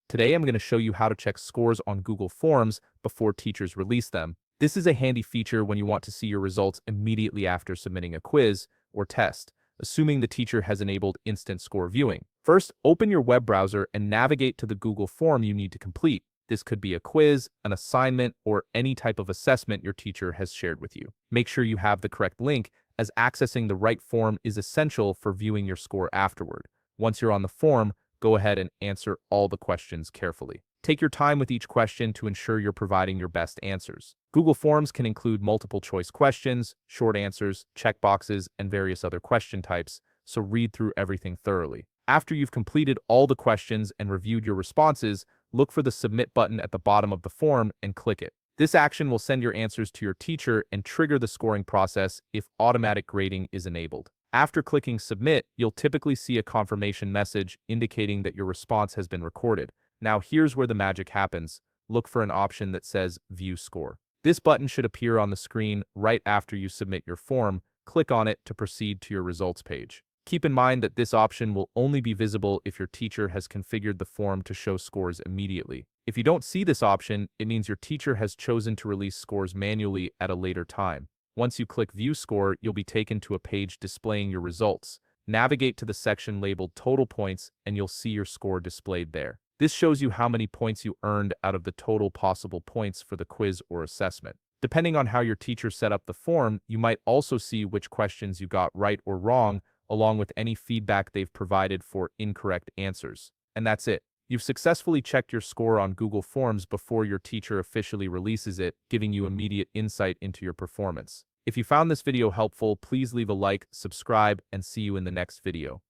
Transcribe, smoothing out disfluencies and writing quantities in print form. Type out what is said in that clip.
Today I'm going to show you how to check scores on Google Forms before teachers release them. This is a handy feature when you want to see your results immediately after submitting a quiz or test, assuming the teacher has enabled instant score viewing. First, open your web browser and navigate to the Google form you need to complete. This could be a quiz, an assignment, or any type of assessment your teacher has shared with you. Make sure you have the correct link, as accessing the right form is essential for viewing your score afterward. Once you're on the form, go ahead and answer all the questions carefully. Take your time with each question to ensure you're providing your best answers. Google Forms can include multiple choice questions, short answers, checkboxes, and various other question types, so read through everything thoroughly. After you've completed all the questions and reviewed your responses, look for the Submit button at the bottom of the form and click it. This action will send your answers to your teacher and trigger the scoring process if automatic grading is enabled. After clicking Submit, you'll typically see a confirmation message indicating that your response has been recorded. Now here's where the magic happens. Look for an option that says View Score. This button should appear on the screen right after you submit your form. Click on it to proceed to your results page. Keep in mind that this option will only be visible if your teacher has configured the form to show scores immediately. If you don't see this option, it means your teacher has chosen to release scores manually at a later time. Once you click View Score, you'll be taken to a page displaying your results. Navigate to the section labeled Total Points and you'll see your score displayed there. This shows you how many points you earned out of the total possible points for the quiz or assessment. Depending on how your teacher set up the form, you might also see which questions you got right or wrong, along with any feedback they've provided for incorrect answers. And that's it. You've successfully checked your score on Google Forms before your teacher officially releases it, giving you immediate insight into your performance. If you found this video helpful, please leave a like, subscribe, and see you in the next video.